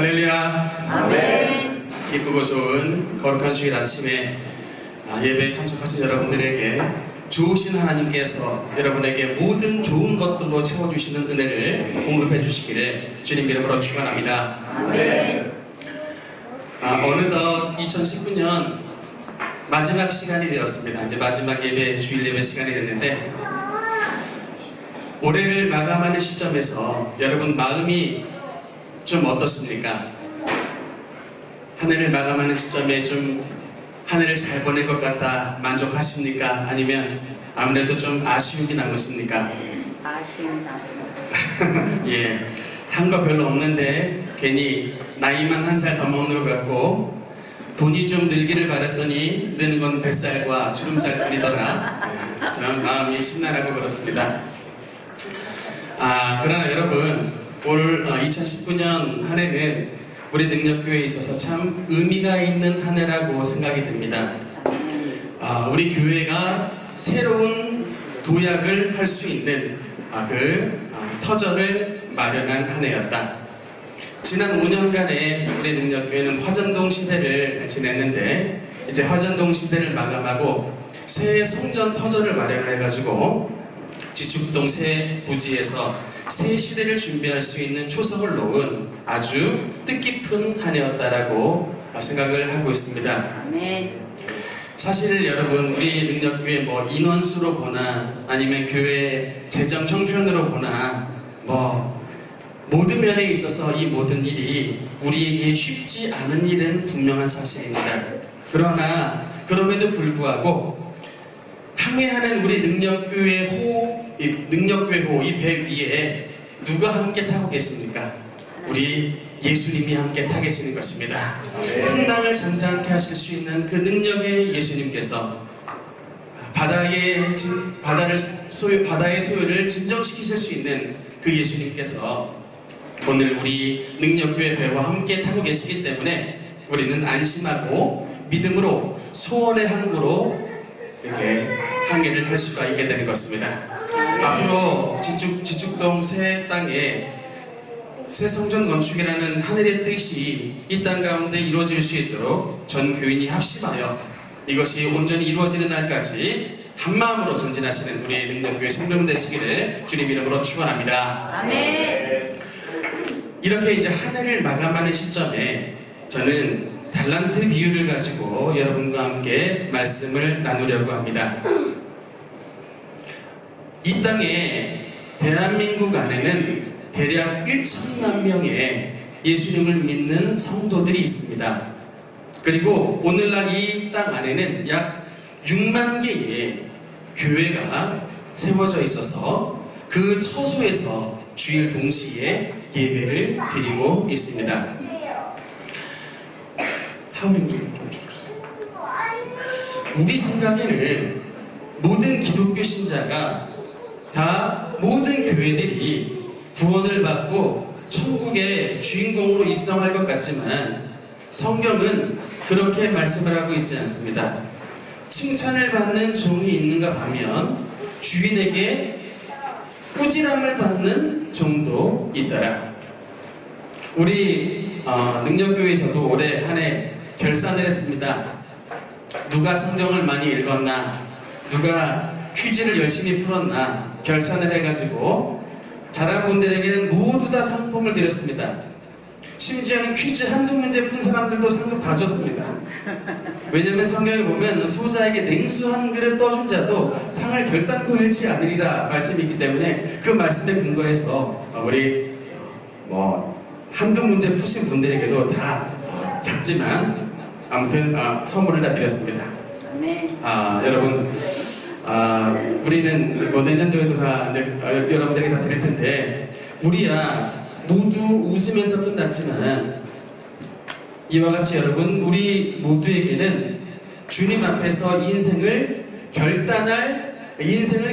할렐루야. 아멘. 기쁘고 좋은 거룩한 주일 아침에 예배에 참석하신 여러분들에게 좋으신 하나님께서 여러분에게 모든 좋은 것들로 채워주시는 은혜를 공급해 주시기를 주님 이름으로 축원합니다. 아멘. 어느덧 2019년 마지막 시간이 되었습니다. 이제 마지막 예배, 주일 예배 시간이 됐는데 올해를 마감하는 시점에서 여러분 마음이 좀 어떻습니까? 한 해를 마감하는 시점에 좀 한 해를 잘 보낸 것 같다 만족하십니까? 아니면 아무래도 좀 아쉬움이 남으십니까? 아쉽다. 예, 한 거 별로 없는데 괜히 나이만 한 살 더 먹는 것 같고 돈이 좀 늘기를 바랬더니 느는 건 뱃살과 주름살 뿐이더라. 그런 마음이 심란하고 그렇습니다. 그러나 여러분 올 2019년 한 해는 우리 능력교회에 있어서 참 의미가 있는 한 해라고 생각이 듭니다. 우리 교회가 새로운 도약을 할 수 있는 터전을 마련한 한 해였다. 지난 5년간의 우리 능력교회는 화전동 시대를 지냈는데 이제 화전동 시대를 마감하고 새 성전 터전을 마련을 해가지고 지축동 새 부지에서 새 시대를 준비할 수 있는 초석을 놓은 아주 뜻깊은 한 해였다라고 생각을 하고 있습니다. 아멘. 사실 여러분 우리 능력교회 뭐 인원수로 보나 아니면 교회 재정 형편으로 보나 뭐 모든 면에 있어서 이 모든 일이 우리에게 쉽지 않은 일은 분명한 사실입니다. 그러나 그럼에도 불구하고 항해하는 우리 능력교회 호, 이 배 위에 누가 함께 타고 계십니까? 우리 예수님이 함께 타 계시는 것입니다. 풍랑을 잔잔케 하실 수 있는 그 능력의 예수님께서 바다의 소요를 진정시키실 수 있는 그 예수님께서 오늘 우리 능력교회 배와 함께 타고 계시기 때문에 우리는 안심하고 믿음으로 소원의 항구로 이렇게 항해를 할 수가 있게 되는 것입니다. 앞으로 지축동 새 땅에 새 성전 건축이라는 하늘의 뜻이 이 땅 가운데 이루어질 수 있도록 전 교인이 합심하여 이것이 온전히 이루어지는 날까지 한마음으로 전진하시는 우리 능력교회 성도님 되시기를 주님 이름으로 축원합니다. 아멘. 이렇게 이제 한 해를 마감하는 시점에 저는 달란트 비유를 가지고 여러분과 함께 말씀을 나누려고 합니다. 이 땅에 대한민국 안에는 대략 1천만 명의 예수님을 믿는 성도들이 있습니다. 그리고 오늘날 이 땅 안에는 약 6만 개의 교회가 세워져 있어서 그 처소에서 주일 동시에 예배를 드리고 있습니다. 우리 생각에는 모든 기독교 신자가 다 모든 교회들이 구원을 받고 천국의 주인공으로 입성할 것 같지만 성경은 그렇게 말씀을 하고 있지 않습니다. 칭찬을 받는 종이 있는가 하면 주인에게 꾸지람을 받는 종도 있더라. 우리 능력교회에서도 올해 한 해 결산을 했습니다. 누가 성경을 많이 읽었나, 누가 퀴즈를 열심히 풀었나 결산을 해가지고 잘한 분들에게는 모두 다 상품을 드렸습니다. 심지어는 퀴즈 한두 문제 푼 사람들도 상금 다 줬습니다. 왜냐면 성경에 보면 소자에게 냉수 한 그릇 떠준 자도 상을 결단코 잃지 않으리라 말씀이 있기 때문에 그 말씀에 근거해서 우리 한두 문제 푸신 분들에게도 다 작지만 아무튼 선물을 다 드렸습니다. 아멘. 여러분 우리는 내년도에도 다 이제 여러분들에게 다 드릴 텐데 우리야 모두 웃으면서 끝났지만 이와 같이 여러분 우리 모두에게는 주님 앞에서 인생을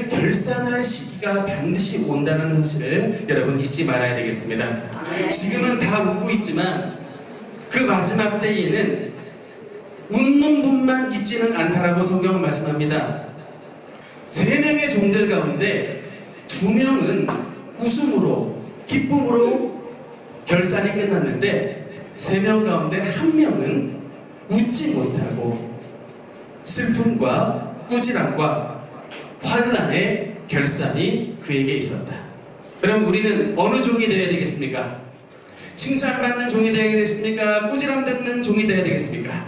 결산할 시기가 반드시 온다는 사실을 여러분 잊지 말아야 되겠습니다. 지금은 다 웃고 있지만 그 마지막 때에는 웃는 분만 있지는 않다라고 성경은 말씀합니다. 3명의 종들 가운데 2명은 웃음으로 기쁨으로 결산이 끝났는데 3명 가운데 1명은 웃지 못하고 슬픔과 꾸지람과 환란의 결산이 그에게 있었다. 그럼 우리는 어느 종이 되어야 되겠습니까? 칭찬받는 종이 되어야 되겠습니까? 꾸지람 듣는 종이 되어야 되겠습니까?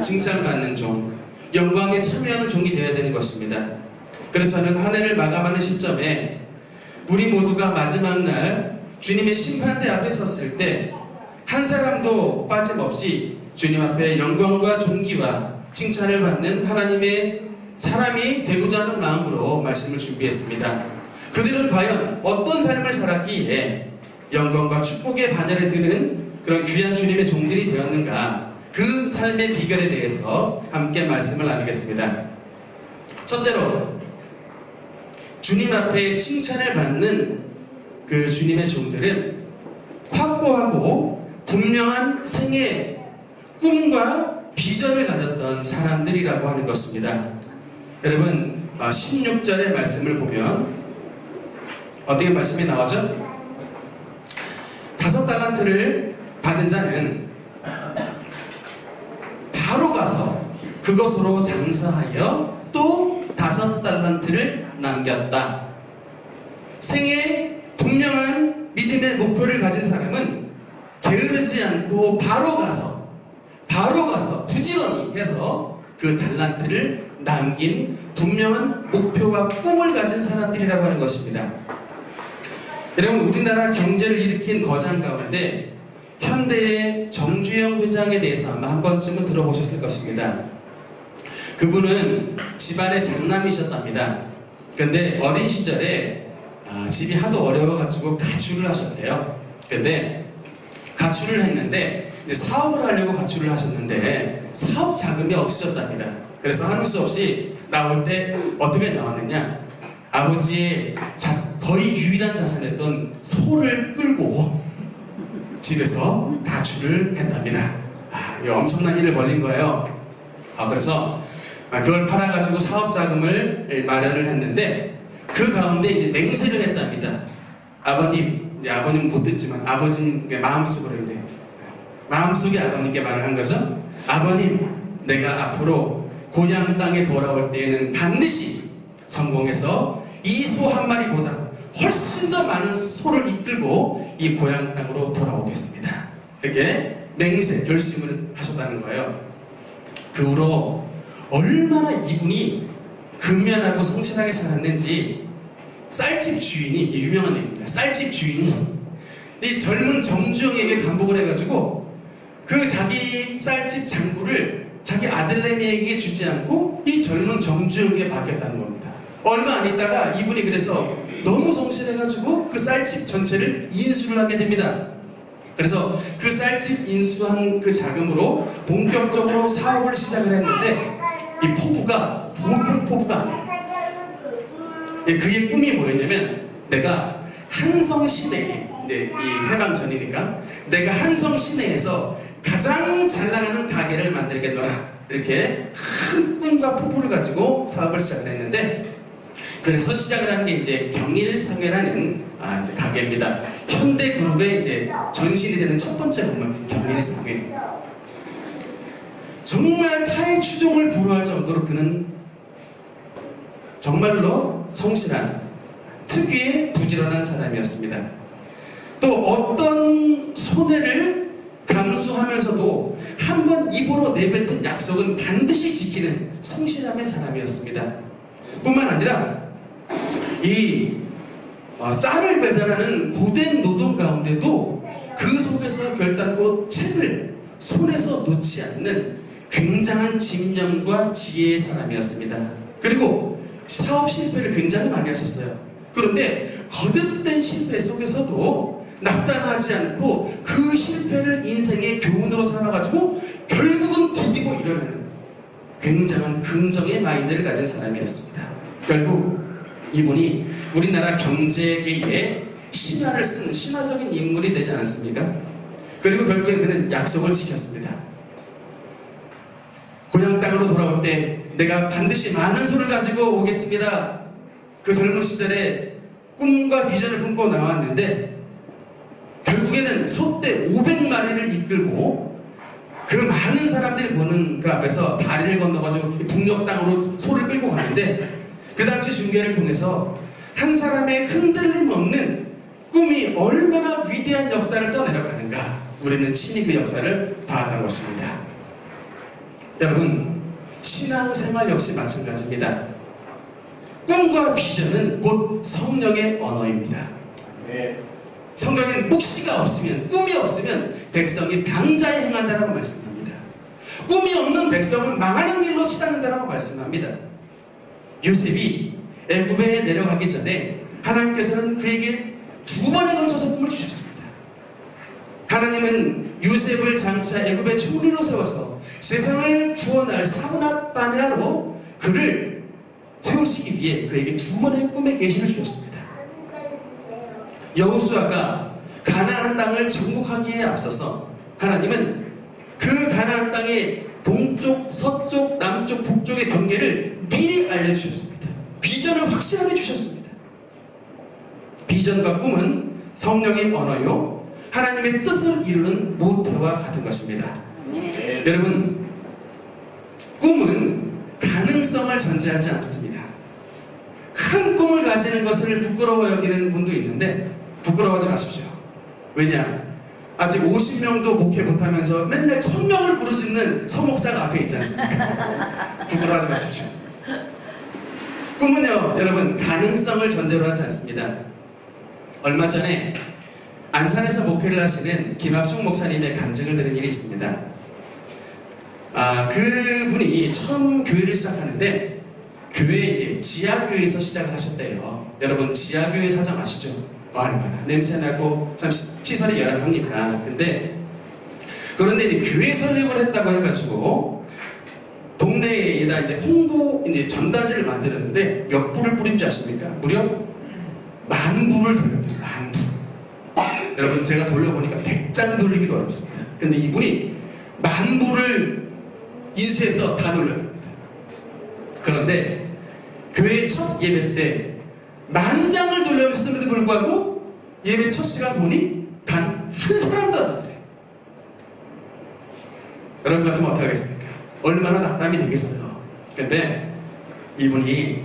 칭찬받는 종, 영광에 참여하는 종이 되어야 되는 것입니다. 그래서 저는 한 해를 마감하는 시점에 우리 모두가 마지막 날 주님의 심판대 앞에 섰을 때 한 사람도 빠짐없이 주님 앞에 영광과 존귀와 칭찬을 받는 하나님의 사람이 되고자 하는 마음으로 말씀을 준비했습니다. 그들은 과연 어떤 삶을 살았기에 영광과 축복의 반열에 드는 그런 귀한 주님의 종들이 되었는가, 그 삶의 비결에 대해서 함께 말씀을 나누겠습니다. 첫째로, 주님 앞에 칭찬을 받는 그 주님의 종들은 확고하고 분명한 생애 꿈과 비전을 가졌던 사람들이라고 하는 것입니다. 여러분, 16절의 말씀을 보면 어떻게 말씀이 나오죠? 5달란트를 받은 자는 바로 가서 그것으로 장사하여 또 5달란트를 남겼다. 생애 분명한 믿음의 목표를 가진 사람은 게으르지 않고 바로 가서 부지런히 해서 그 달란트를 남긴 분명한 목표와 꿈을 가진 사람들이라고 하는 것입니다. 여러분, 우리나라 경제를 일으킨 거장 가운데 현대의 정주영 회장에 대해서 아마 한 번쯤은 들어보셨을 것입니다. 그분은 집안의 장남이셨답니다. 그런데 어린 시절에 집이 하도 어려워가지고 가출을 하셨대요. 근데 가출을 했는데 이제 사업을 하려고 가출을 하셨는데 사업 자금이 없으셨답니다. 그래서 하는 수 없이 나올 때 어떻게 나왔느냐? 아버지의 거의 유일한 자산이었던 소를 끌고 집에서 가출을 했답니다. 이거 엄청난 일을 벌린 거예요. 그래서 그걸 팔아가지고 사업 자금을 마련을 했는데 그 가운데 이제 맹세를 했답니다. 아버님은 못 듣지만 아버님 마음속에 아버님께 말을 한 거죠. 아버님, 내가 앞으로 고향 땅에 돌아올 때에는 반드시 성공해서 이 소 한 마리보다 훨씬 더 많은 소를 이끌고 이 고향 땅으로 돌아오겠습니다. 이렇게 맹세, 결심을 하셨다는 거예요. 그 후로 얼마나 이분이 근면하고 성실하게 살았는지 쌀집 주인이, 유명한 얘기입니다. 쌀집 주인이 이 젊은 정주영에게 감복을 해가지고 그 자기 쌀집 장부를 자기 아들내미에게 주지 않고 이 젊은 정주영에게 맡겼다는 겁니다. 얼마 안 있다가 이분이 그래서 너무 성실해가지고 그 쌀집 전체를 인수를 하게 됩니다. 그래서 그 쌀집 인수한 그 자금으로 본격적으로 사업을 시작을 했는데 이 포부가 보통 포부가 아니에요. 그의 꿈이 뭐였냐면, 내가 한성 시내에, 이제 이 해방 전이니까 내가 한성 시내에서 가장 잘 나가는 가게를 만들겠노라, 이렇게 큰 꿈과 포부를 가지고 사업을 시작을 했는데, 그래서 시작을 한 게 이제 경일상회라는 이제 가게입니다. 현대그룹의 이제 전신이 되는 첫 번째 건물, 경일상회. 정말 타의 추종을 불허할 정도로 그는 정말로 성실한, 특유의 부지런한 사람이었습니다. 또 어떤 손해를 감수하면서도 한번 입으로 내뱉은 약속은 반드시 지키는 성실함의 사람이었습니다. 뿐만 아니라 이 쌀을 배달하는 고된 노동 가운데도 그 속에서 결단코 책을 손에서 놓지 않는 굉장한 집념과 지혜의 사람이었습니다. 그리고 사업 실패를 굉장히 많이 하셨어요. 그런데 거듭된 실패 속에서도 낙담하지 않고 그 실패를 인생의 교훈으로 삼아가지고 결국은 디디고 일어나는 굉장한 긍정의 마인드를 가진 사람이었습니다. 결국 이분이 우리나라 경제계에 신화를 쓰는 신화적인 인물이 되지 않았습니까? 그리고 결국엔 그는 약속을 지켰습니다. 고향 땅으로 돌아올 때 내가 반드시 많은 소를 가지고 오겠습니다. 그 젊은 시절에 꿈과 비전을 품고 나왔는데 결국에는 소떼 500마리를 그 많은 사람들이 보는 그 앞에서 다리를 건너가지고 북녘 땅으로 소를 끌고 가는데 그 당시 중계를 통해서 한 사람의 흔들림 없는 꿈이 얼마나 위대한 역사를 써내려가는가 우리는 친히 그 역사를 봐왔던 것입니다. 여러분 신앙생활 역시 마찬가지입니다. 꿈과 비전은 곧 성령의 언어입니다. 성경에는 묵시가 없으면 꿈이 없으면 백성이 방자에 행한다라고 말씀합니다. 꿈이 없는 백성은 망하는 길로 치닫는다라고 말씀합니다. 요셉이 애굽에 내려가기 전에 하나님께서는 그에게 2번에 걸쳐서 꿈을 주셨습니다. 하나님은 요셉을 장차 애굽의 총리로 세워서 세상을 구원할 사브낫 바네아로 그를 세우시기 위해 그에게 2번의 꿈의 계시를 주셨습니다. 여호수아가 가나안 땅을 정복하기에 앞서서 하나님은 그 가나안 땅의 동쪽, 서쪽, 남쪽, 북쪽의 경계를 미리 알려주셨습니다. 비전을 확실하게 주셨습니다. 비전과 꿈은 성령의 언어요 하나님의 뜻을 이루는 모태와 같은 것입니다. 여러분 꿈은 가능성을 전제하지 않습니다. 큰 꿈을 가지는 것을 부끄러워 여기는 분도 있는데 부끄러워하지 마십시오. 왜냐? 아직 50명도 목회 못하면서 맨날 1000명을 부르짖는 서목사가 앞에 있지 않습니까? 부끄러워하지 마십시오. 꿈은요 여러분 가능성을 전제로 하지 않습니다. 얼마 전에 안산에서 목회를 하시는 김합중 목사님의 간증을 들은 일이 있습니다. 그분이 처음 교회를 시작하는데 교회 이제 지하교회에서 시작을 하셨대요. 여러분 지하교회 사정 아시죠? 얼마나 냄새나고 참 시설이 열악합니까? 그런데 이제 교회 설립을 했다고 해가지고 동네에다 이제 홍보 이제 전단지를 만들었는데 몇 불을 뿌린 줄 아십니까? 무려 10,000불을 돌렸대요. 10,000불. 여러분 제가 돌려보니까 100장 돌리기도 어렵습니다. 근데 이분이 10,000불을 인쇄해서 다 돌렸답니다. 그런데 교회 첫 예배 때 10,000장을 돌려줬음에도 불구하고 예배 첫 시간 보니 단 한 사람도 안 오더래요. 여러분 같으면 어떻게 하겠습니까? 얼마나 낙담이 되겠어요. 근데 이분이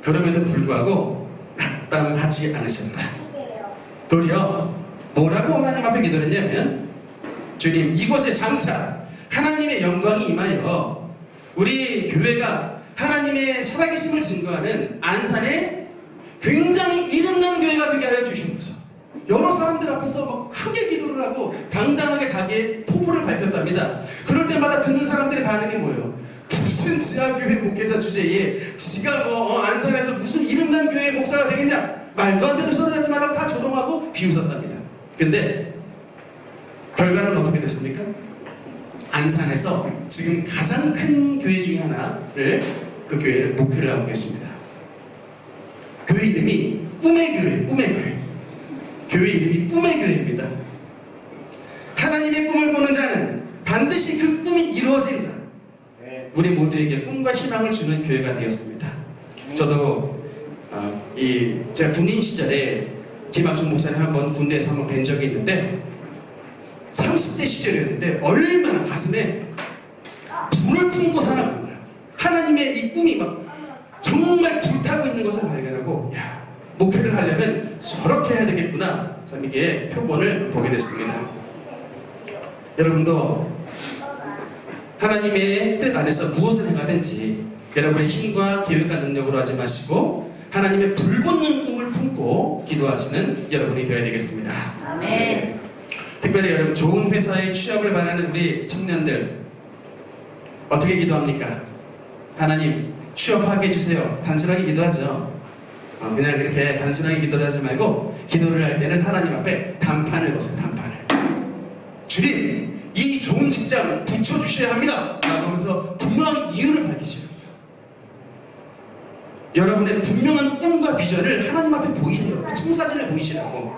그럼에도 불구하고 낙담하지 않으셨다. 도리어 뭐라고 하나님 앞에 기도를 했냐면 주님 이곳에 장차 하나님의 영광이 임하여 우리 교회가 하나님의 살아계심을 증거하는 안산에 굉장히 이름난 교회가 되게 하여 주시옵소서. 여러 사람들 앞에서 막 크게 기도를 하고 당당하게 자기의 포부를 밝혔답니다. 그럴 때마다 듣는 사람들의 반응이 뭐예요? 무슨 지하교회 목회자 주제에 지가 안산에서 무슨 이름난 교회 목사가 되겠냐? 말도 안 되는 소리 하지 말라고 다 조롱하고 비웃었답니다. 근데 결과는 어떻게 됐습니까? 안산에서 지금 가장 큰 교회 중에 하나를 그 교회를 목회를 하고 계십니다. 교회 이름이 꿈의 교회, 꿈의 교회. 교회 이름이 꿈의 교회입니다. 하나님의 꿈을 꾸는 자는 반드시 그 꿈이 이루어진다. 우리 모두에게 꿈과 희망을 주는 교회가 되었습니다. 저도 제가 군인 시절에 김학중 목사님 한번 군대에서 한번 뵌 적이 있는데 30대 시절이었는데 얼마나 가슴에 불을 품고 살아가는 거예요. 하나님의 이 꿈이 막 정말 불타고 있는 것을 발견하고 목회를 하려면 저렇게 해야 되겠구나. 참 이게 표본을 보게 됐습니다. 여러분도 하나님의 뜻 안에서 무엇을 행하든지 여러분의 힘과 계획과 능력으로 하지 마시고 하나님의 불붙는 꿈을 품고 기도하시는 여러분이 되어야 되겠습니다. 아멘. 특별히 여러분 좋은 회사에 취업을 바라는 우리 청년들 어떻게 기도합니까? 하나님 취업하게 해주세요. 단순하게 기도하죠. 그냥 그렇게 단순하게 기도를 하지 말고 기도를 할 때는 하나님 앞에 단판을 거세요. 단판을. 주님 이 좋은 직장 붙여주셔야 합니다 라고 하면서 분명한 이유를 밝히시라고. 여러분의 분명한 꿈과 비전을 하나님 앞에 보이세요. 그 청사진을 보이시라고.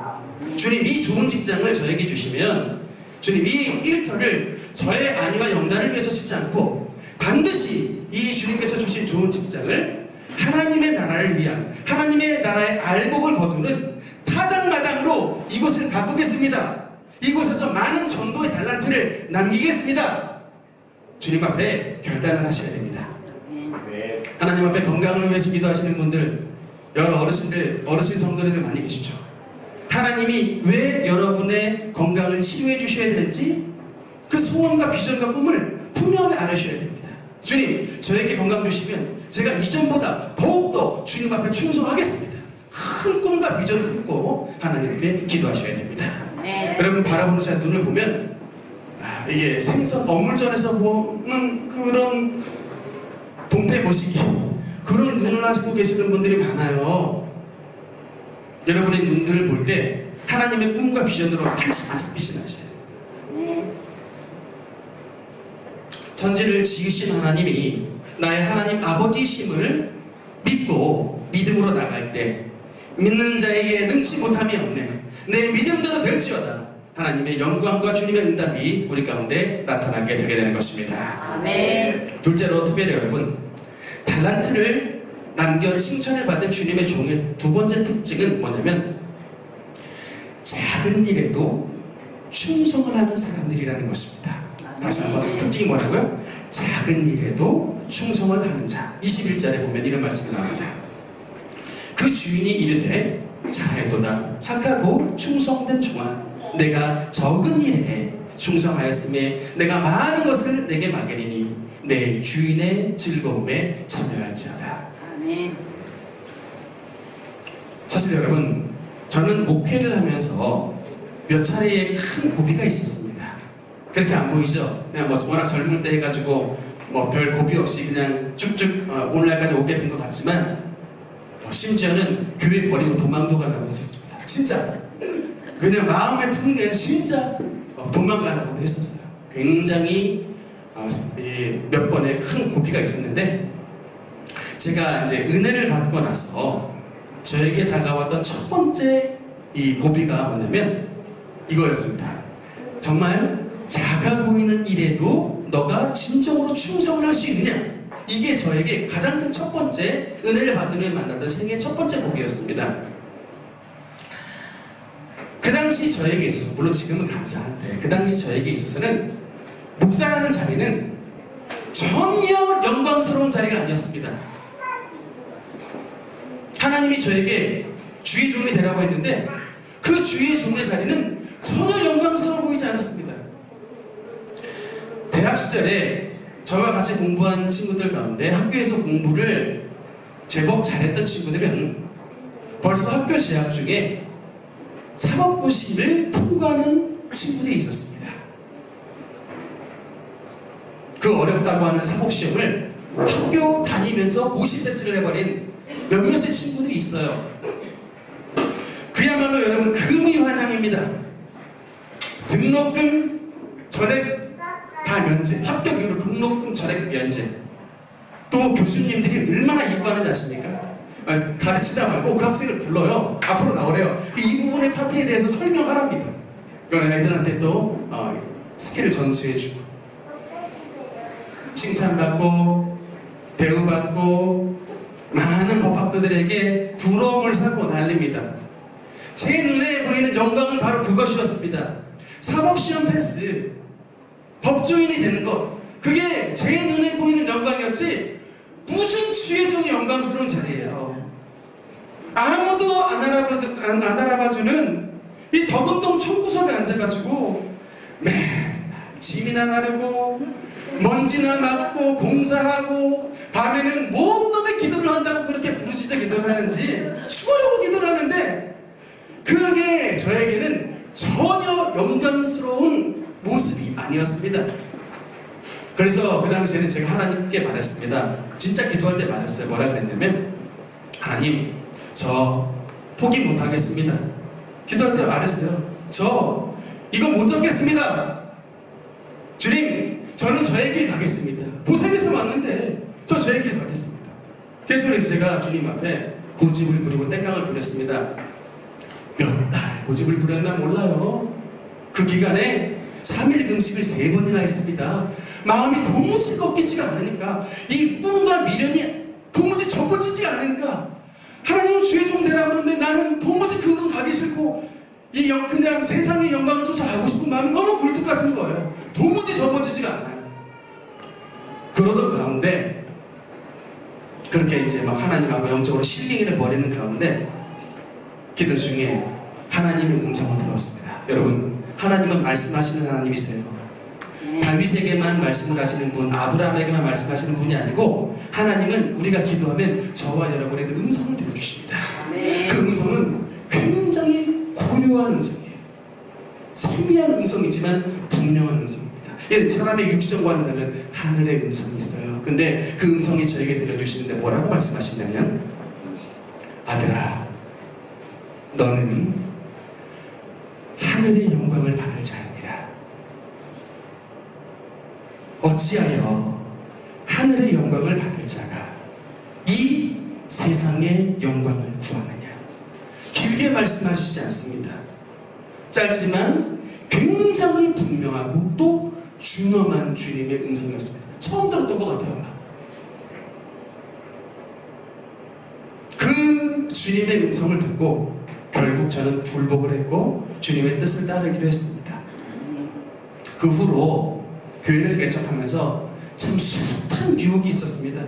주님 이 좋은 직장을 저에게 주시면 주님 이 일터를 저의 안위와 영달을 위해서 쓰지 않고 반드시 이 주님께서 주신 좋은 직장을 하나님의 나라를 위한 하나님의 나라의 알곡을 거두는 타작마당으로 이곳을 바꾸겠습니다. 이곳에서 많은 전도의 달란트를 남기겠습니다. 주님 앞에 결단을 하셔야 됩니다. 아멘. 하나님 앞에 건강을 위해서 기도하시는 분들, 여러 어르신 성도님들 많이 계시죠. 하나님이 왜 여러분의 건강을 치료해 주셔야 되는지 그 소원과 비전과 꿈을 분명히 알으셔야 됩니다. 주님, 저에게 건강 주시면 제가 이전보다 더욱더 주님 앞에 충성하겠습니다. 큰 꿈과 비전을 품고 하나님 앞에 기도하셔야 됩니다. 네. 여러분, 바라보는 제 눈을 보면 이게 생선 어물전에서 보는 그런 동태 모시기, 그런 눈을 하시고 계시는 분들이 많아요. 여러분의 눈들을 볼 때 하나님의 꿈과 비전으로 반짝반짝 빛이 나셔야 돼요. 네. 천지를 지으신 하나님이 나의 하나님 아버지심을 믿고 믿음으로 나갈 때 믿는 자에게 능치 못함이 없네. 내 믿음대로 될지어다. 하나님의 영광과 주님의 응답이 우리 가운데 나타나게 되게 되는 것입니다. 아멘. 둘째로 특별히 여러분, 달란트를 남겨 칭찬을 받은 주님의 종의 두 번째 특징은 뭐냐면 작은 일에도 충성을 하는 사람들이라는 것입니다. 다시 한번 특징이 뭐라고요? 작은 일에도 충성을 하는 자. 21절에 보면 이런 말씀이 나옵니다. 그 주인이 이르되 잘하였도다. 착하고 충성된 종아, 내가 적은 일에 충성하였음에 내가 많은 것을 내게 맡기리니 내 주인의 즐거움에 참여할지어다. 아멘. 사실 여러분, 저는 목회를 하면서 몇 차례의 큰 고비가 있었습니다. 그렇게 안 보이죠? 그냥 뭐 워낙 젊을 때 해가지고 뭐 별 고비 없이 그냥 쭉쭉 오늘날까지 오게 된 것 같지만 심지어는 교회 버리고 도망도 가려고 했었습니다. 진짜 그냥 마음에 푸는 게 아니라 진짜 도망가려고 했었어요. 굉장히 몇 번의 큰 고비가 있었는데 제가 이제 은혜를 받고 나서 저에게 다가왔던 첫 번째 이 고비가 뭐냐면 이거였습니다. 정말 작아 보이는 일에도 너가 진정으로 충성을 할 수 있느냐? 이게 저에게 가장 큰 첫 번째 은혜를 받은 후에 만났던 생애의 첫 번째 고비였습니다. 그 당시 저에게 있어서, 물론 지금은 감사한데 그 당시 저에게 있어서는 목사라는 자리는 전혀 영광스러운 자리가 아니었습니다. 하나님이 저에게 주의 종이 되라고 했는데 그 주의 종의 자리는 전혀 영광스러워 보이지 않았습니다. 대학 시절에 저와 같이 공부한 친구들 가운데 학교에서 공부를 제법 잘했던 친구들은 벌써 학교 재학 중에 사법고시를 통과하는 친구들이 있었습니다. 그 어렵다고 하는 사법시험을 학교 다니면서 고시 패스를 해버린 몇몇의 친구들이 있어요. 그야말로 여러분 금이환영입니다. 등록금 전액 다 면제, 합격 이후로 등록금 전액 면제. 또 교수님들이 얼마나 이뻐하는지 아십니까? 가르치다 말고 그 학생을 불러요. 앞으로 나오래요. 이 부분의 파트에 대해서 설명하랍니다. 그러면 애들한테 또 스킬을 전수해주고 칭찬받고 대우받고 많은 법학도들에게 부러움을 사고 난립니다. 제 눈에 보이는 영광은 바로 그것이었습니다. 사법시험 패스, 법조인이 되는 것, 그게 제 눈에 보이는 영광이었지 무슨 주의종의 영광스러운 자리예요. 아무도 안 알아봐주는 이 덕은동 총구석에 앉아가지고 맨날 짐이나 나르고 먼지나 맡고 공사하고 밤에는 뭔 놈의 기도를 한다고 그렇게 부르짖어 기도를 하는지 죽으려고 기도를 하는데 그게 저에게는 전혀 영광스러운 모습이 아니었습니다. 그래서 그 당시에는 제가 하나님께 말했습니다. 진짜 기도할 때 말했어요. 뭐라 그랬냐면 하나님, 저 포기 못하겠습니다. 기도할 때 말했어요. 저 이거 못 잡겠습니다. 주님, 저는 저의 길 가겠습니다. 보색에서 왔는데 저 저의 길 가겠습니다. 그래서 제가 주님 앞에 고집을 부리고 땡깡을 부렸습니다. 몇 달 고집을 부렸나 몰라요. 그 기간에 3일 금식을 3번이나 했습니다. 마음이 도무지 꺾이지가 않으니까 이 꿈과 미련이 도무지 접어지지 않으니까 하나님은 주의 종 되라 그러는데 나는 도무지 그건 가기 싫고 그냥 세상의 영광을 쫓아가고 싶은 마음이 너무 굴뚝 같은 거예요. 도무지 접어지지가 않아요. 그러던 가운데 그렇게 이제 막 하나님하고 영적으로 실갱이를 벌이는 가운데 기도 중에 하나님의 음성을 들었습니다. 여러분, 하나님은 말씀하시는 하나님이세요. 다윗에게만 말씀을 하시는 분, 아브라함에게만 말씀하시는 분이 아니고 하나님은 우리가 기도하면 저와 여러분에게 음성을 들려주십니다. 그 음성은 굉장히 고요한 음성이에요. 세미한 음성이지만 분명한 음성입니다. 사람의 육성과는 다른 하늘의 음성이 있어요. 근데 그 음성이 저에게 들려주시는데 뭐라고 말씀하시냐면, 아들아, 너는 하늘의 영광을 받을 자입니다. 어찌하여 하늘의 영광을 받을 자가 이 세상의 영광을 구하느냐. 길게 말씀하시지 않습니다. 짧지만 굉장히 분명하고 또 준엄한 주님의 음성이었습니다. 처음 들었던 것 같아요. 그 주님의 음성을 듣고 결국 저는 굴복을 했고 주님의 뜻을 따르기로 했습니다. 그 후로 교회를 개척하면서 참 숱한 유혹이 있었습니다.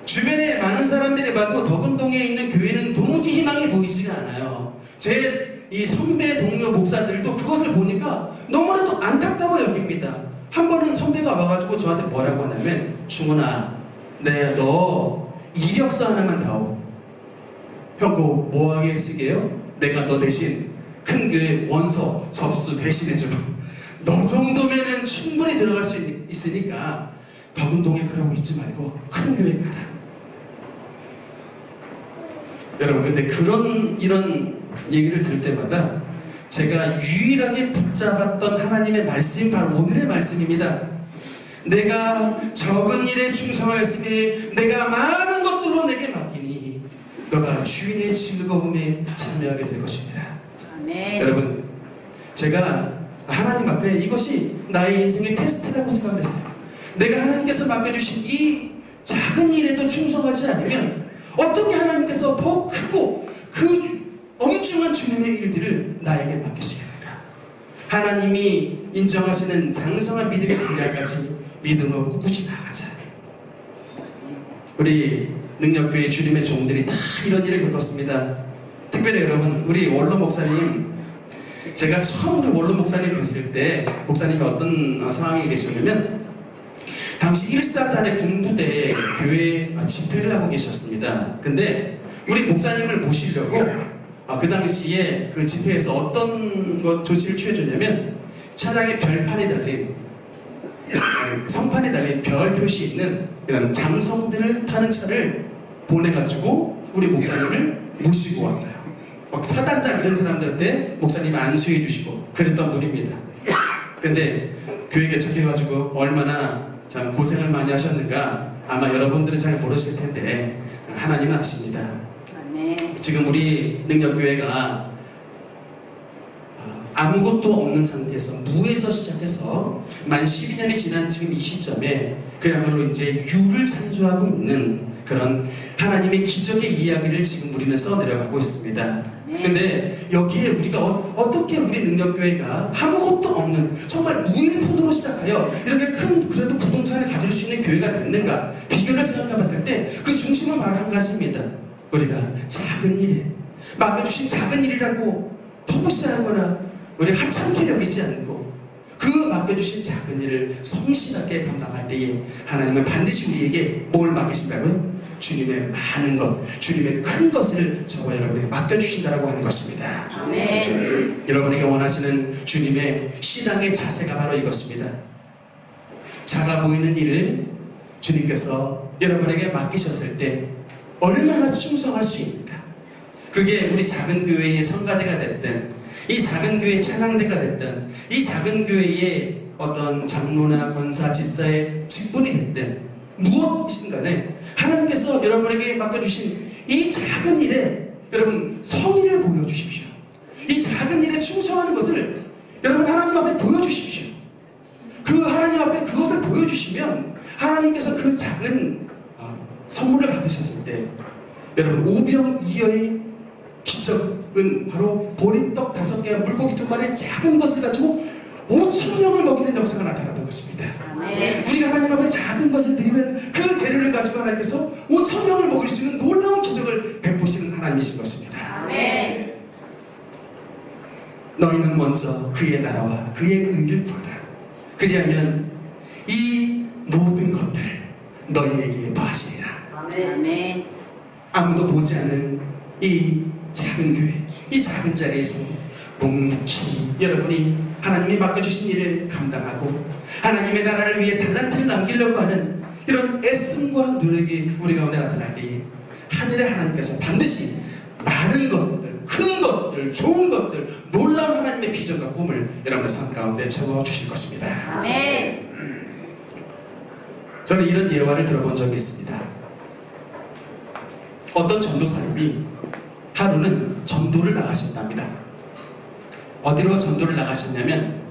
주변에 많은 사람들이 봐도 덕은동에 있는 교회는 도무지 희망이 보이지가 않아요. 제 이 선배 동료 목사들도 그것을 보니까 너무나도 안타까워 여깁니다. 한 번은 선배가 와가지고 저한테 뭐라고 하냐면, 충훈아, 너 이력서 하나만 다오. 형 그거 뭐하게 쓰게요? 내가 너 대신 큰 교회 원서 접수 대신해줘. 너 정도면은 충분히 들어갈 수 있으니까 덕은동에 그러고 있지 말고 큰 교회 가라. 여러분, 근데 이런 얘기를 들을 때마다 제가 유일하게 붙잡았던 하나님의 말씀이 바로 오늘의 말씀입니다. 내가 적은 일에 충성하였으니 내가 많은 것들로 내게 맡기니 너가 주인의 즐거움에 참여하게 될 것입니다. 아멘. 여러분, 제가 하나님 앞에 이것이 나의 인생의 테스트라고 생각을 했어요. 내가 하나님께서 맡겨주신 이 작은 일에도 충성하지 않으면 어떻게 하나님께서 더 크고 그 엄중한 주님의 일들을 나에게 맡기시겠는가. 하나님이 인정하시는 장성한 믿음의 분야까지 믿음으로 꿋꿋이 나가자. 우리 능력교회 주님의 종들이 다 이런 일을 겪었습니다. 특별히 여러분, 우리 원로 목사님, 제가 처음으로 원로 목사님 뵀을 때 목사님이 어떤 상황에 계셨냐면, 당시 1사단의 군부대에 교회 집회를 하고 계셨습니다. 근데 우리 목사님을 모시려고 그 당시에 그 집회에서 어떤 조치를 취해줬냐면, 차량에 별판이 달린, 성판이 달린 별 표시 있는 이런 장성들을 타는 차를 보내가지고 우리 목사님을 모시고 왔어요. 막 사단장 이런 사람들한테 목사님이 안수해 주시고 그랬던 분입니다. 근데 교회 개척해가지고 얼마나 참 고생을 많이 하셨는가 아마 여러분들은 잘 모르실 텐데 하나님은 아십니다. 지금 우리 능력교회가 아무것도 없는 상태에서 무에서 시작해서 만 12년이 지난 지금 이 시점에 그야말로 이제 유를 창조하고 있는 그런 하나님의 기적의 이야기를 지금 우리는 써내려가고 있습니다. 근데 여기에 우리가 어떻게 우리 능력교회가 아무것도 없는 정말 무일푼으로 시작하여 이렇게 큰 그래도 부동산을 가질 수 있는 교회가 됐는가, 비교를 생각해봤을 때 그 중심은 바로 한 가지입니다. 우리가 작은 일에 맡겨주신 작은 일이라고 터부시하거나 우리 하찮게 여기지 않고 그 맡겨주신 작은 일을 성실하게 감당할 때에 하나님은 반드시 우리에게 뭘 맡기신다고요? 주님의 많은 것, 주님의 큰 것을 저와 여러분에게 맡겨주신다라고 하는 것입니다. 아멘. 여러분에게 원하시는 주님의 신앙의 자세가 바로 이것입니다. 작아 보이는 일을 주님께서 여러분에게 맡기셨을 때 얼마나 충성할 수 있는가. 그게 우리 작은 교회의 성가대가 됐든, 이 작은 교회의 찬양대가 됐든, 이 작은 교회의 어떤 장로나 권사, 집사의 직분이 됐든 무엇이든 간에 하나님께서 여러분에게 맡겨주신 이 작은 일에 여러분 성의를 보여주십시오. 이 작은 일에 충성하는 것을 여러분 하나님 앞에 보여주십시오. 그 하나님 앞에 그것을 보여주시면 하나님께서 그 작은 선물을 받으셨을 때 여러분 오병이어의 기적 은 바로 보리떡 5개와 물고기 2마리의 작은 것을 가지고 5,000명을 먹이는 역사가 나타났던 것입니다. 아멘. 우리가 하나님 앞에 작은 것을 드리면 그 재료를 가지고 하나님께서 5,000명을 먹일 수 있는 놀라운 기적을 베푸시는 하나님이신 것입니다. 아멘. 너희는 먼저 그의 나라와 그의 의를 구하라. 그리하면 이 모든 것들 너희에게 더하시리라. 아멘. 아무도 보지 않는 이 작은 교회, 이 작은 자리에서 묵묵히 여러분이 하나님이 맡겨주신 일을 감당하고 하나님의 나라를 위해 달란트를 남기려고 하는 이런 애씀과 노력이 우리 가운데 나타날 때에 하늘의 하나님께서 반드시 많은 것들, 큰 것들, 좋은 것들, 놀라운 하나님의 비전과 꿈을 여러분의 삶 가운데 채워주실 것입니다. 아멘. 저는 이런 예화를 들어본 적이 있습니다. 어떤 전도사님이 하루는 전도를 나가신답니다. 어디로 전도를 나가셨냐면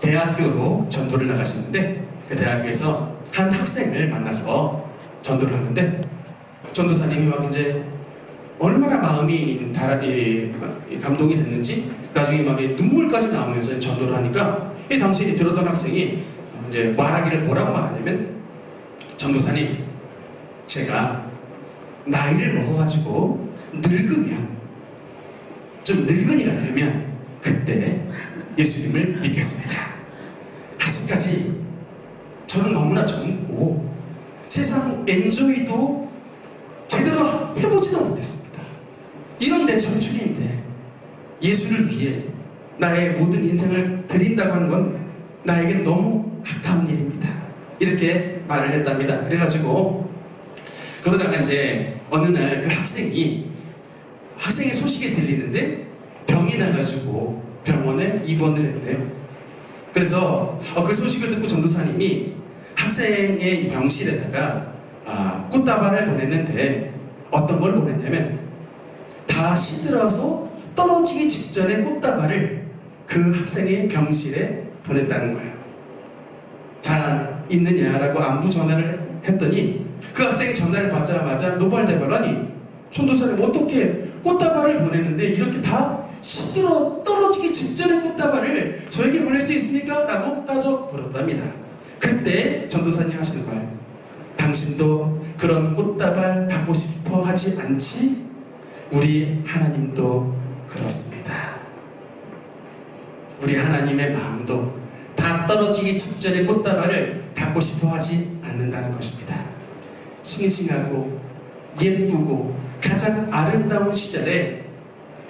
대학교로 전도를 나가셨는데 그 대학교에서 한 학생을 만나서 전도를 하는데 전도사님이 막 이제 얼마나 마음이 감동이 됐는지 나중에 막 눈물까지 나오면서 전도를 하니까 이 당시 들었던 학생이 이제 말하기를 뭐라고 말하냐면 전도사님, 제가 나이를 먹어가지고 늙으면 좀 늙은이가 되면 그때 예수님을 믿겠습니다. 아직까지 저는 너무나 젊고 세상 엔조이도 제대로 해보지도 못했습니다. 이런 내 청춘인데 예수를 위해 나의 모든 인생을 드린다고 하는 건 나에게 너무 아까운 일입니다. 이렇게 말을 했답니다. 그래가지고 그러다가 이제 어느 날 그 학생의 소식이 들리는데 병이 나가지고 병원에 입원을 했대요. 그래서 그 소식을 듣고 전도사님이 학생의 이 병실에다가 꽃다발을 보냈는데 어떤 걸 보냈냐면 다 시들어서 떨어지기 직전에 꽃다발을 그 학생의 병실에 보냈다는 거예요. 잘 있느냐라고 안부 전화를 했더니 그 학생이 전화를 받자마자 노발대발하니 전도사님 어떻게 꽃다발을 보냈는데 이렇게 다 시들어 떨어지기 직전의 꽃다발을 저에게 보낼 수 있습니까? 라고 따져 물었답니다. 그때 전도사님 하시는 말, 당신도 그런 꽃다발 받고 싶어 하지 않지? 우리 하나님도 그렇습니다. 우리 하나님의 마음도 다 떨어지기 직전의 꽃다발을 받고 싶어 하지 않는다는 것입니다. 싱싱하고 예쁘고 가장 아름다운 시절에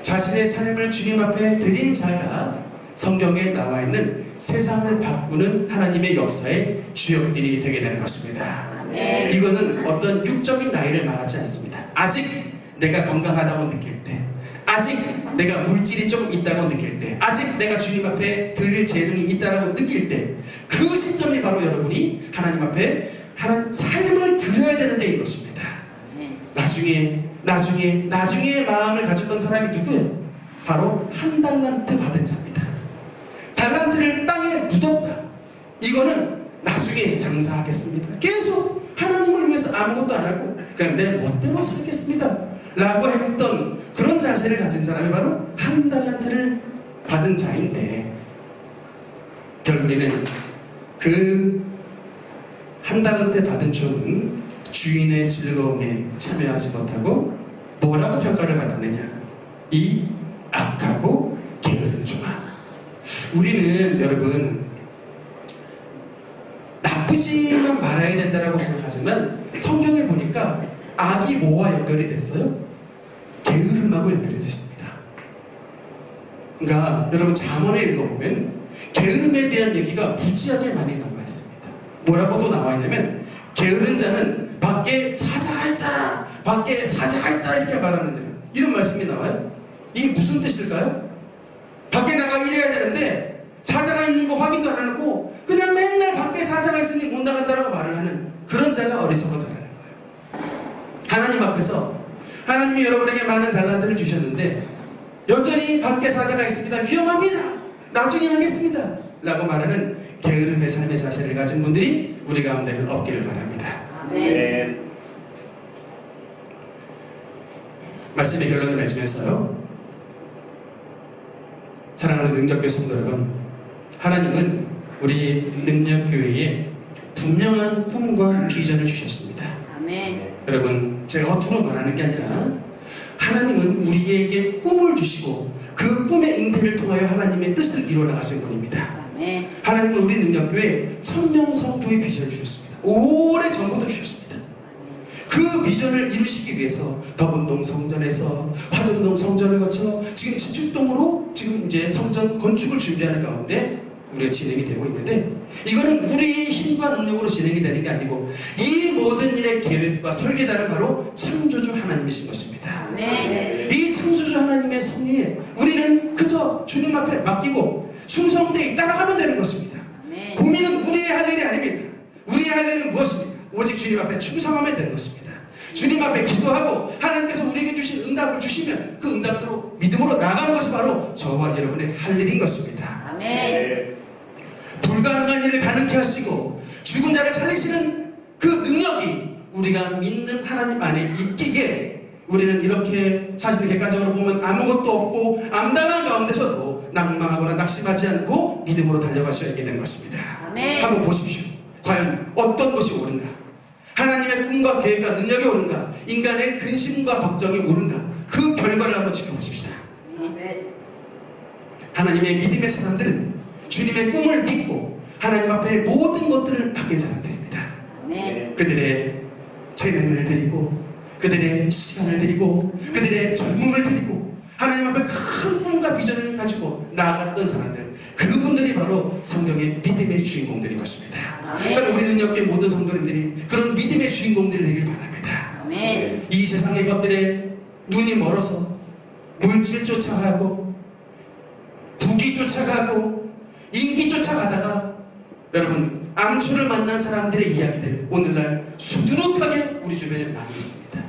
자신의 삶을 주님 앞에 드린 자가 성경에 나와 있는 세상을 바꾸는 하나님의 역사의 주역들이 되게 되는 것입니다. 아멘. 이거는 어떤 육적인 나이를 말하지 않습니다. 아직 내가 건강하다고 느낄 때, 아직 내가 물질이 좀 있다고 느낄 때, 아직 내가 주님 앞에 드릴 재능이 있다고 느낄 때, 그 시점이 바로 여러분이 하나님 앞에 삶을 드려야 되는 때인 것입니다. 나중에 마음을 가졌던 사람이 누구예요? 바로 한 달란트 받은 자입니다. 달란트를 땅에 묻었다. 이거는 나중에 장사하겠습니다. 계속 하나님을 위해서 아무것도 안 하고 그냥 내 멋대로 살겠습니다. 라고 했던 그런 자세를 가진 사람이 바로 한 달란트를 받은 자인데 결국에는 그 한 달란트 받은 종은 주인의 즐거움에 참여하지 못하고 뭐라고 평가를 받았느냐? 이 악하고 게으른 종아. 우리는 여러분 나쁘지만 말아야 된다라고 생각하지만 성경에 보니까 악이 뭐와 연결이 됐어요? 게으름하고 연결이 됐습니다. 그러니까 여러분 잠언에 읽어보면 게으름에 대한 얘기가 무지하게 많이 나와 있습니다. 뭐라고도 나와 있냐면 게으른 자는 밖에 사자가 있다, 밖에 사자가 있다 이렇게 말하는데 이런 말씀이 나와요. 이게 무슨 뜻일까요? 밖에 나가 일해야 되는데 사자가 있는 거 확인도 안 해놓고 그냥 맨날 밖에 사자가 있으니 못 나간다라고 말을 하는 그런 자가 어리석은 자라는 거예요. 하나님 앞에서 하나님이 여러분에게 많은 달란트를 주셨는데 여전히 밖에 사자가 있습니다. 위험합니다. 나중에 하겠습니다. 라고 말하는 게으름의 삶의 자세를 가진 분들이 우리 가운데는 없기를 바랍니다. 아멘. 말씀의 결론을 맺으면서요. 사랑하는 능력교회 성도 여러분, 하나님은 우리 능력교회에 분명한 꿈과 비전을 주셨습니다. 아멘. 여러분, 제가 겉으로 말하는 게 아니라 하나님은 우리에게 꿈을 주시고 그 꿈의 잉태를 통하여 하나님의 뜻을 이루어 나가신 분입니다. 아멘. 하나님은 우리 능력교회에 1000명 성도의 비전을 주셨습니다. 오래 전부터 주셨습니다. 그 비전을 이루시기 위해서 덕운동 성전에서 화전동 성전을 거쳐 지금 지축동으로 지금 이제 성전 건축을 준비하는 가운데 우리가 진행이 되고 있는데, 이거는 우리의 힘과 능력으로 진행이 되는 게 아니고 이 모든 일의 계획과 설계자는 바로 창조주 하나님이신 것입니다. 아멘. 이 창조주 하나님의 섭리에 우리는 그저 주님 앞에 맡기고 충성되게 따라가면 되는 것입니다. 아멘. 고민은 우리의 할 일이 아닙니다. 우리의 할 일은 무엇입니까? 오직 주님 앞에 충성하면 되는 것입니다. 주님 앞에 기도하고 하나님께서 우리에게 주신 응답을 주시면 그 응답대로 믿음으로 나가는 것이 바로 저와 여러분의 할 일인 것입니다. 아멘. 불가능한 일을 가능케 하시고 죽은 자를 살리시는 그 능력이 우리가 믿는 하나님 안에 있기에 우리는 이렇게 사실을 객관적으로 보면 아무것도 없고 암담한 가운데서도 낭망하거나 낙심하지 않고 믿음으로 달려가셔야 되는 것입니다. 아멘. 한번 보십시오. 과연 어떤 것이 옳은가? 하나님의 꿈과 계획과 능력이 옳은가? 인간의 근심과 걱정이 옳은가? 그 결과를 한번 지켜보십시다. 아멘. 하나님의 믿음의 사람들은 주님의 꿈을 믿고 하나님 앞에 모든 것들을 맡긴 사람들입니다. 아멘. 그들의 재능을 드리고 그들의 시간을 드리고 그들의 젊음을 드리고 하나님 앞에 큰 꿈과 비전을 가지고 나아갔던 사람들, 그분들이 바로 성경의 믿음의 주인공들인 것입니다. 아멘. 저는 우리 능력의 모든 성도님들이 그런 믿음의 주인공들이 되길 바랍니다. 아멘. 이 세상의 것들에 눈이 멀어서 물질 쫓아가고 부귀 쫓아가고 인기 쫓아가다가 여러분 암초를 만난 사람들의 이야기들 오늘날 수두룩하게 우리 주변에 많이 있습니다.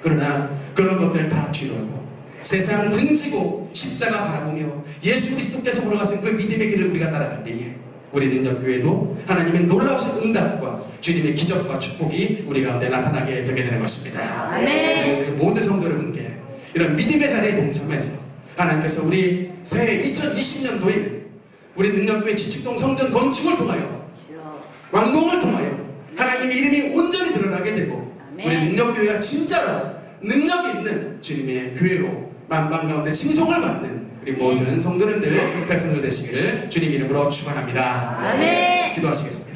그러나 그런 것들을 다 뒤로하고 세상 등지고 십자가 바라보며 예수 그리스도께서 걸어가신 그 믿음의 길을 우리가 따라갈 때에 우리 능력교회도 하나님의 놀라우신 응답과 주님의 기적과 축복이 우리 가운데 나타나게 되게 되는 것입니다. 아멘. 모든 성도 여러분께 이런 믿음의 자리에 동참해서 하나님께서 우리 새해 2020년도에는 우리 능력교회 지축동 성전 건축을 통하여 완공을 통하여 하나님의 이름이 온전히 드러나게 되고 아멘. 우리 능력교회가 진짜로 능력이 있는 주님의 교회로 만방 가운데 칭송을 받는 우리 모든 성도님들 백성들 되시기를 주님 이름으로 축원합니다. 아멘. 기도하시겠습니다.